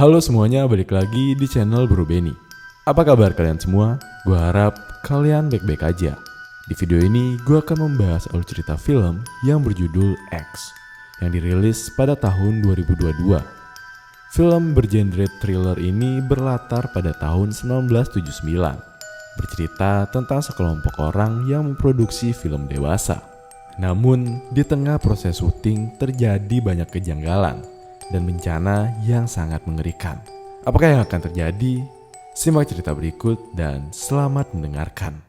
Halo semuanya, balik lagi di channel Bro Benny. Apa kabar kalian semua? Gue harap kalian baik-baik aja. Di video ini gue akan membahas alur cerita film yang berjudul X yang dirilis pada tahun 2022. Film bergenre thriller ini berlatar pada tahun 1979, bercerita tentang sekelompok orang yang memproduksi film dewasa. Namun, di tengah proses syuting terjadi banyak kejanggalan dan bencana yang sangat mengerikan. Apakah yang akan terjadi? Simak cerita berikut dan selamat mendengarkan.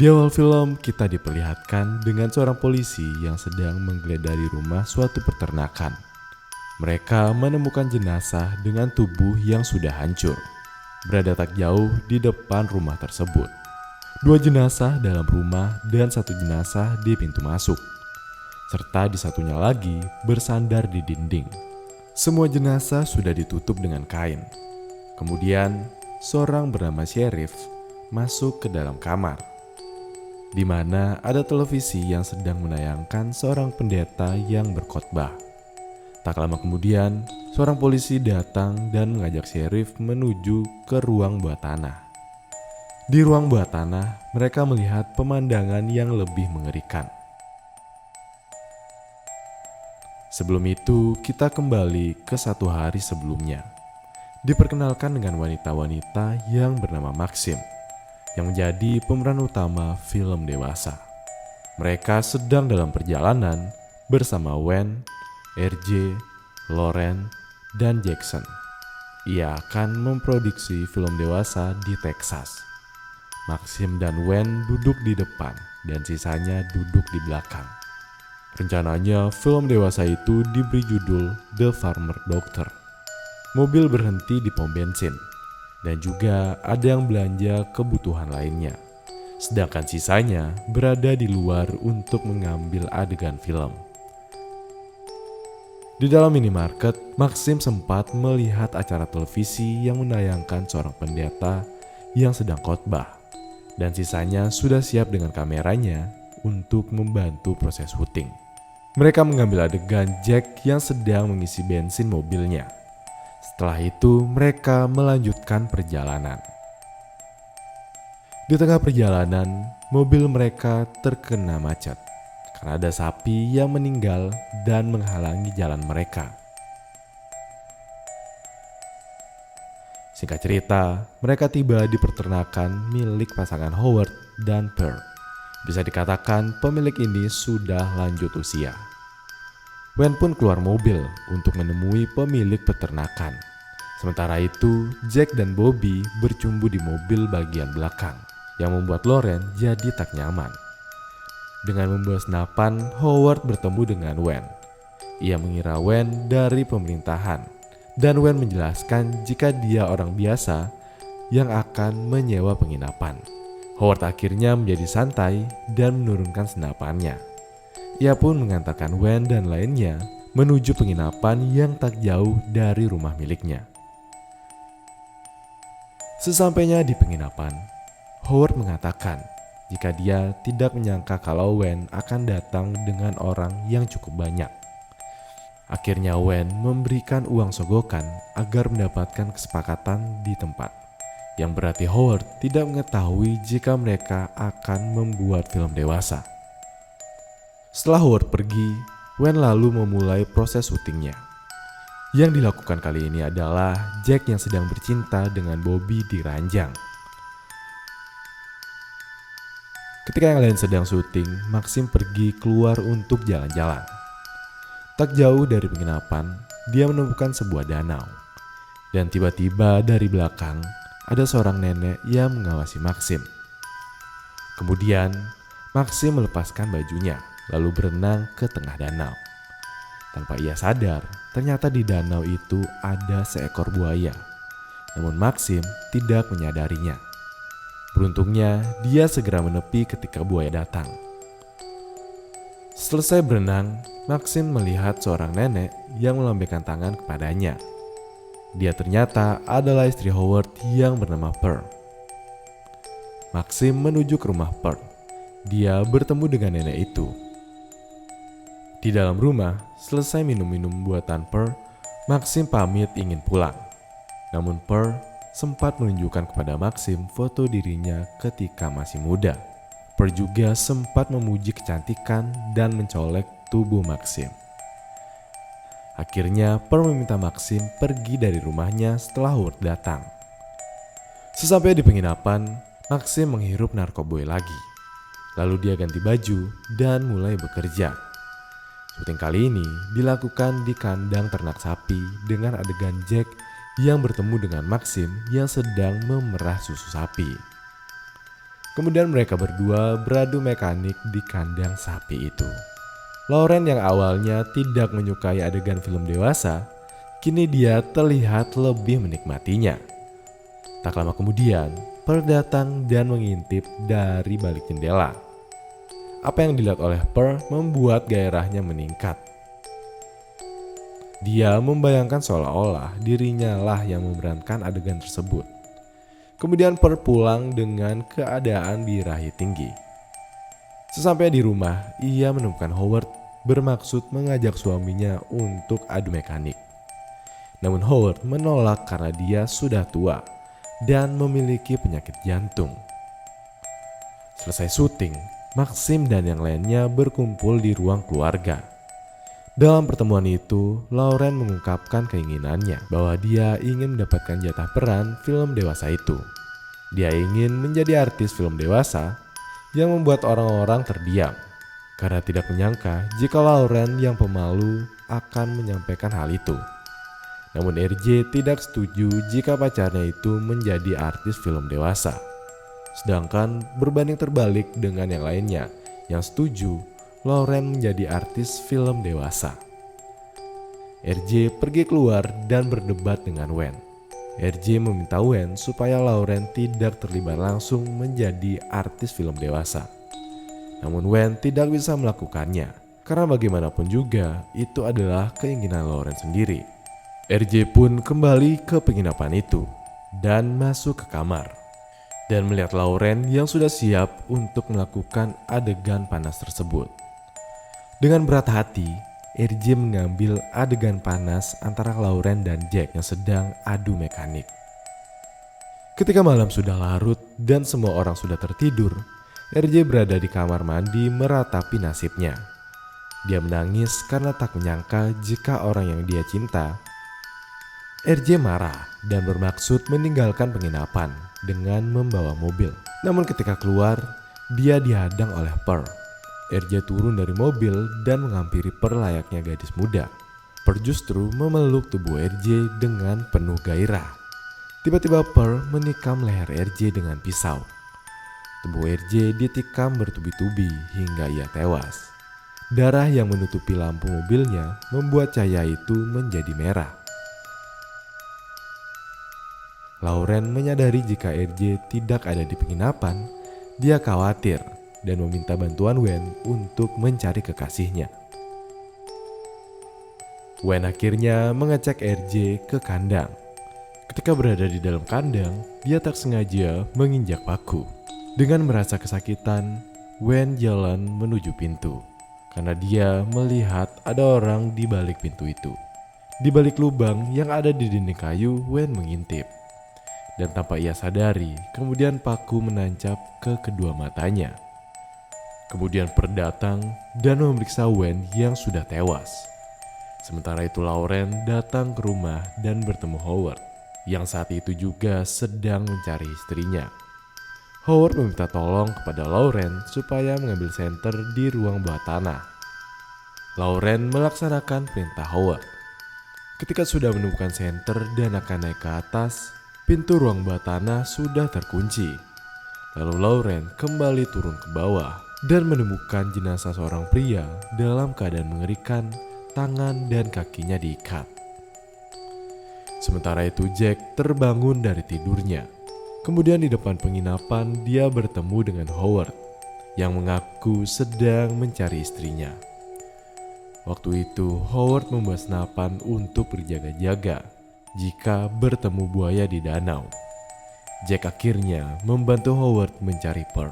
Di awal film, kita diperlihatkan dengan seorang polisi yang sedang menggeledah di rumah suatu peternakan. Mereka menemukan jenazah dengan tubuh yang sudah hancur, berada tak jauh di depan rumah tersebut. 2 jenazah dalam rumah dan 1 jenazah di pintu masuk, serta di satunya lagi bersandar di dinding. Semua jenazah sudah ditutup dengan kain. Kemudian, seorang bernama Sheriff masuk ke dalam kamar, di mana ada televisi yang sedang menayangkan seorang pendeta yang berkhotbah. Tak lama kemudian, seorang polisi datang dan mengajak Sheriff menuju ke ruang bawah tanah. Di ruang bawah tanah, mereka melihat pemandangan yang lebih mengerikan. Sebelum itu, kita kembali ke 1 hari sebelumnya. Diperkenalkan dengan wanita-wanita yang bernama Maxim, yang menjadi pemeran utama film dewasa. Mereka sedang dalam perjalanan bersama Wen, RJ, Loren, dan Jackson. Ia akan memproduksi film dewasa di Texas. Maxim dan Wen duduk di depan dan sisanya duduk di belakang. Rencananya film dewasa itu diberi judul The Farmer Doctor. Mobil berhenti di pom bensin dan juga ada yang belanja kebutuhan lainnya. Sedangkan sisanya berada di luar untuk mengambil adegan film. Di dalam minimarket, Maxim sempat melihat acara televisi yang menayangkan seorang pendeta yang sedang khotbah, dan sisanya sudah siap dengan kameranya untuk membantu proses syuting. Mereka mengambil adegan Jack yang sedang mengisi bensin mobilnya. Setelah itu, mereka melanjutkan perjalanan. Di tengah perjalanan, mobil mereka terkena macet karena ada sapi yang meninggal dan menghalangi jalan mereka. Singkat cerita, mereka tiba di peternakan milik pasangan Howard dan Pearl. Bisa dikatakan pemilik ini sudah lanjut usia. Wen pun keluar mobil untuk menemui pemilik peternakan. Sementara itu, Jack dan Bobby bercumbu di mobil bagian belakang, yang membuat Loren jadi tak nyaman. Dengan membawa senapan, Howard bertemu dengan Wen. Ia mengira Wen dari pemerintahan, dan Wen menjelaskan jika dia orang biasa yang akan menyewa penginapan. Howard akhirnya menjadi santai dan menurunkan senapannya. Ia pun mengantarkan Wen dan lainnya menuju penginapan yang tak jauh dari rumah miliknya. Sesampainya di penginapan, Howard mengatakan jika dia tidak menyangka kalau Wen akan datang dengan orang yang cukup banyak. Akhirnya Wen memberikan uang sogokan agar mendapatkan kesepakatan di tempat, yang berarti Howard tidak mengetahui jika mereka akan membuat film dewasa. Setelah Howard pergi, Wen lalu memulai proses syutingnya. Yang dilakukan kali ini adalah Jack yang sedang bercinta dengan Bobby di ranjang. Ketika yang lain sedang syuting, Maxim pergi keluar untuk jalan-jalan. Tak jauh dari penginapan, dia menemukan sebuah danau. Dan tiba-tiba dari belakang, ada seorang nenek yang mengawasi Maxim. Kemudian, Maxim melepaskan bajunya, lalu berenang ke tengah danau. Tanpa ia sadar, ternyata di danau itu ada seekor buaya. Namun Maxim tidak menyadarinya. Beruntungnya, dia segera menepi ketika buaya datang. Selesai berenang, Maxim melihat seorang nenek yang melambaikan tangan kepadanya. Dia ternyata adalah istri Howard yang bernama Pearl. Maxim menuju ke rumah Pearl. Dia bertemu dengan nenek itu. Di dalam rumah, selesai minum-minum buatan Pearl, Maxim pamit ingin pulang. Namun Pearl sempat menunjukkan kepada Maxim foto dirinya ketika masih muda. Pearl juga sempat memuji kecantikan dan mencolek tubuh Maxim. Akhirnya Pearl meminta Maxim pergi dari rumahnya setelah Howard datang. Sesampai di penginapan, Maxim menghirup narkoboy lagi. Lalu dia ganti baju dan mulai bekerja. Syuting kali ini dilakukan di kandang ternak sapi dengan adegan Jack yang bertemu dengan Maxim yang sedang memerah susu sapi. Kemudian mereka berdua beradu mekanik di kandang sapi itu. Lauren yang awalnya tidak menyukai adegan film dewasa, kini dia terlihat lebih menikmatinya. Tak lama kemudian, Pearl datang dan mengintip dari balik jendela. Apa yang dilihat oleh Pearl membuat gairahnya meningkat. Dia membayangkan seolah-olah dirinya lah yang memerankan adegan tersebut. Kemudian Pearl pulang dengan keadaan birahi tinggi. Sesampai di rumah, ia menemukan Howard bermaksud mengajak suaminya untuk adu mekanik. Namun Howard menolak karena dia sudah tua dan memiliki penyakit jantung. Selesai syuting, Maxim dan yang lainnya berkumpul di ruang keluarga. Dalam pertemuan itu, Lauren mengungkapkan keinginannya bahwa dia ingin mendapatkan jatah peran film dewasa itu. Dia ingin menjadi artis film dewasa yang membuat orang-orang terdiam karena tidak menyangka jika Lauren yang pemalu akan menyampaikan hal itu. Namun RJ tidak setuju jika pacarnya itu menjadi artis film dewasa. Sedangkan berbanding terbalik dengan yang lainnya yang setuju Lauren menjadi artis film dewasa. RJ pergi keluar dan berdebat dengan Wen. RJ meminta Wen supaya Lauren tidak terlibat langsung menjadi artis film dewasa. Namun Wen tidak bisa melakukannya karena bagaimanapun juga itu adalah keinginan Lauren sendiri. RJ pun kembali ke penginapan itu dan masuk ke kamar. Dan melihat Lauren yang sudah siap untuk melakukan adegan panas tersebut. Dengan berat hati, RJ mengambil adegan panas antara Lauren dan Jack yang sedang adu mekanik. Ketika malam sudah larut dan semua orang sudah tertidur, RJ berada di kamar mandi meratapi nasibnya. Dia menangis karena tak menyangka jika orang yang dia cinta. RJ marah dan bermaksud meninggalkan penginapan dengan membawa mobil. Namun ketika keluar, dia dihadang oleh Pearl. RJ turun dari mobil dan menghampiri Pearl layaknya gadis muda. Pearl justru memeluk tubuh RJ dengan penuh gairah. Tiba-tiba Pearl menikam leher RJ dengan pisau. Tubuh RJ ditikam bertubi-tubi hingga ia tewas. Darah yang menutupi lampu mobilnya membuat cahaya itu menjadi merah. Lauren menyadari jika RJ tidak ada di penginapan. Dia khawatir dan meminta bantuan Wen untuk mencari kekasihnya. Wen akhirnya mengecek RJ ke kandang. Ketika berada di dalam kandang, dia tak sengaja menginjak paku. Dengan merasa kesakitan, Wen jalan menuju pintu karena dia melihat ada orang di balik pintu itu. Di balik lubang yang ada di dinding kayu, Wen mengintip. Dan tanpa ia sadari, kemudian paku menancap ke kedua matanya. Kemudian Pearl datang dan memeriksa Wen yang sudah tewas. Sementara itu Lauren datang ke rumah dan bertemu Howard, yang saat itu juga sedang mencari istrinya. Howard meminta tolong kepada Lauren supaya mengambil senter di ruang bawah tanah. Lauren melaksanakan perintah Howard. Ketika sudah menemukan senter dan akan naik ke atas, pintu ruang bawah tanah sudah terkunci. Lalu Lauren kembali turun ke bawah dan menemukan jenazah seorang pria dalam keadaan mengerikan, tangan dan kakinya diikat. Sementara itu Jack terbangun dari tidurnya. Kemudian di depan penginapan dia bertemu dengan Howard yang mengaku sedang mencari istrinya. Waktu itu Howard membuat senapan untuk berjaga-jaga jika bertemu buaya di danau. Jack akhirnya membantu Howard mencari Pearl.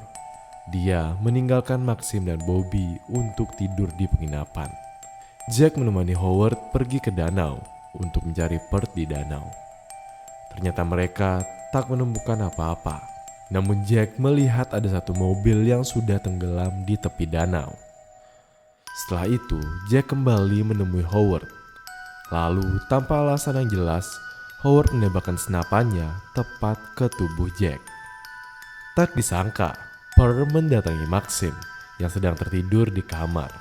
Dia meninggalkan Maxim dan Bobby untuk tidur di penginapan. Jack menemani Howard pergi ke danau untuk mencari Pearl di danau. Ternyata mereka tak menemukan apa-apa. Namun Jack melihat ada satu mobil yang sudah tenggelam di tepi danau. Setelah itu, Jack kembali menemui Howard. Lalu, tanpa alasan yang jelas, Howard menembakkan senapannya tepat ke tubuh Jack. Tak disangka, Pearl mendatangi Maxim yang sedang tertidur di kamar.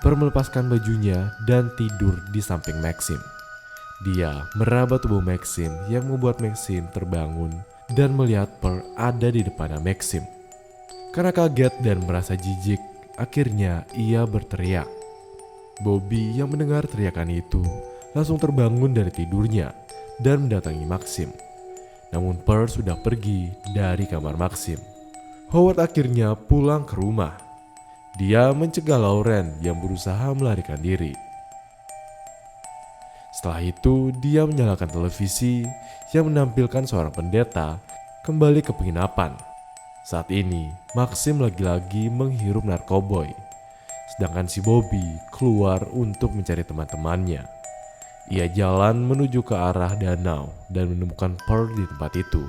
Pearl melepaskan bajunya dan tidur di samping Maxim. Dia meraba tubuh Maxim yang membuat Maxim terbangun dan melihat Pearl ada di depan Maxim. Karena kaget dan merasa jijik, akhirnya ia berteriak. Bobby yang mendengar teriakan itu langsung terbangun dari tidurnya dan mendatangi Maxim. Namun Pearl sudah pergi dari kamar Maxim. Howard akhirnya pulang ke rumah. Dia mencegah Lauren yang berusaha melarikan diri. Setelah itu, dia menyalakan televisi yang menampilkan seorang pendeta kembali ke penginapan. Saat ini, Maxim lagi-lagi menghirup narkoboy, sedangkan si Bobby keluar untuk mencari teman-temannya. Ia jalan menuju ke arah danau dan menemukan Pearl di tempat itu.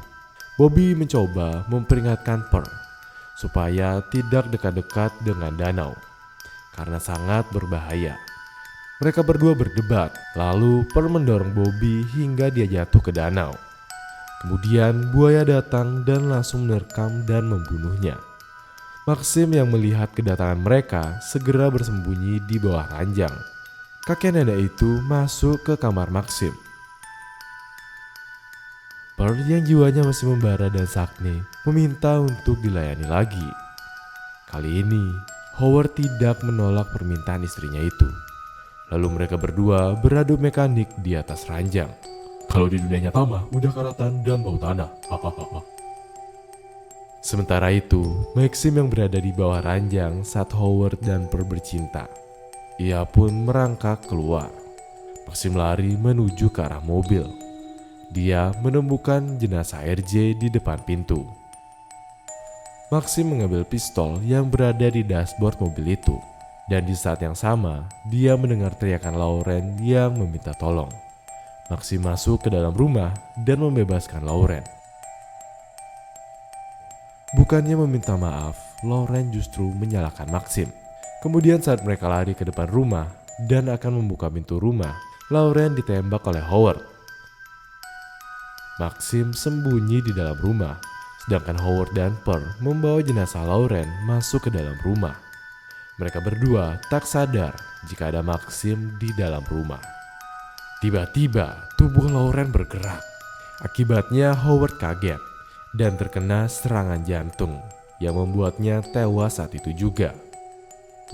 Bobby mencoba memperingatkan Pearl supaya tidak dekat-dekat dengan danau karena sangat berbahaya. Mereka berdua berdebat, lalu Pearl mendorong Bobby hingga dia jatuh ke danau. Kemudian buaya datang dan langsung menerkam dan membunuhnya. Maxim yang melihat kedatangan mereka segera bersembunyi di bawah ranjang. Kakek nenek itu masuk ke kamar Maxim. Pearl yang jiwanya masih membara dan sakne meminta untuk dilayani lagi. Kali ini, Howard tidak menolak permintaan istrinya itu. Lalu mereka berdua beradu mekanik di atas ranjang. Kalau di dunia nyata mah udah karatan dan bau tanah. Hahaha. Sementara itu, Maxim yang berada di bawah ranjang saat Howard dan Pearl bercinta. Ia pun merangkak keluar. Maxim lari menuju ke arah mobil. Dia menemukan jenazah RJ di depan pintu. Maxim mengambil pistol yang berada di dashboard mobil itu. Dan di saat yang sama, dia mendengar teriakan Lauren yang meminta tolong. Maxim masuk ke dalam rumah dan membebaskan Lauren. Bukannya meminta maaf, Lauren justru menyalahkan Maxim. Kemudian saat mereka lari ke depan rumah dan akan membuka pintu rumah, Lauren ditembak oleh Howard. Maxim sembunyi di dalam rumah, sedangkan Howard dan Pearl membawa jenazah Lauren masuk ke dalam rumah. Mereka berdua tak sadar jika ada Maxim di dalam rumah. Tiba-tiba tubuh Lauren bergerak. Akibatnya Howard kaget dan terkena serangan jantung yang membuatnya tewas saat itu juga.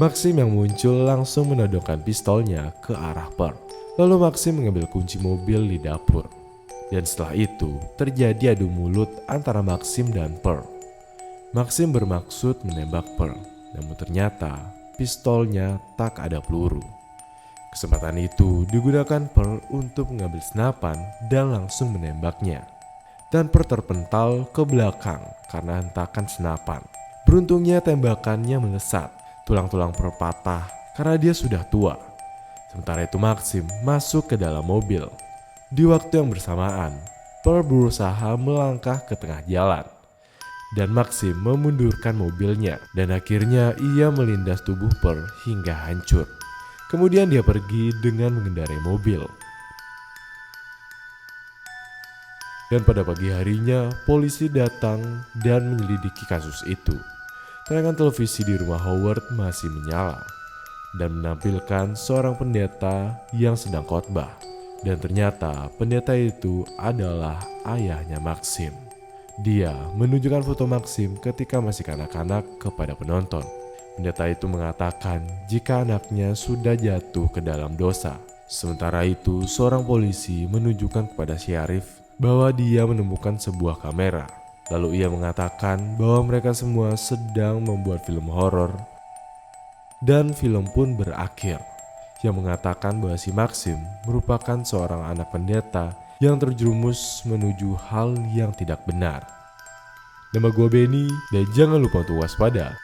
Maxim yang muncul langsung menodongkan pistolnya ke arah Pearl. Lalu Maxim mengambil kunci mobil di dapur. Dan setelah itu terjadi adu mulut antara Maxim dan Pearl. Maxim bermaksud menembak Pearl, namun ternyata pistolnya tak ada peluru. Kesempatan itu digunakan Pearl untuk mengambil senapan dan langsung menembaknya. Dan Pearl terpental ke belakang karena hentakan senapan. Beruntungnya tembakannya melesat, tulang-tulang Pearl patah karena dia sudah tua. Sementara itu Maxim masuk ke dalam mobil. Di waktu yang bersamaan, Pearl berusaha melangkah ke tengah jalan. Dan Maxim memundurkan mobilnya dan akhirnya ia melindas tubuh Pearl hingga hancur. Kemudian dia pergi dengan mengendarai mobil. Dan pada pagi harinya, polisi datang dan menyelidiki kasus itu. Tayangan televisi di rumah Howard masih menyala dan menampilkan seorang pendeta yang sedang khotbah. Dan ternyata pendeta itu adalah ayahnya Maxim. Dia menunjukkan foto Maxim ketika masih kanak-kanak kepada penonton. Pendeta itu mengatakan jika anaknya sudah jatuh ke dalam dosa. Sementara itu, seorang polisi menunjukkan kepada Syarif bahwa dia menemukan sebuah kamera. Lalu ia mengatakan bahwa mereka semua sedang membuat film horor. Dan film pun berakhir. Yang mengatakan bahwa si Maxim merupakan seorang anak pendeta yang terjerumus menuju hal yang tidak benar. Nama gue Benny, dan jangan lupa untuk waspada.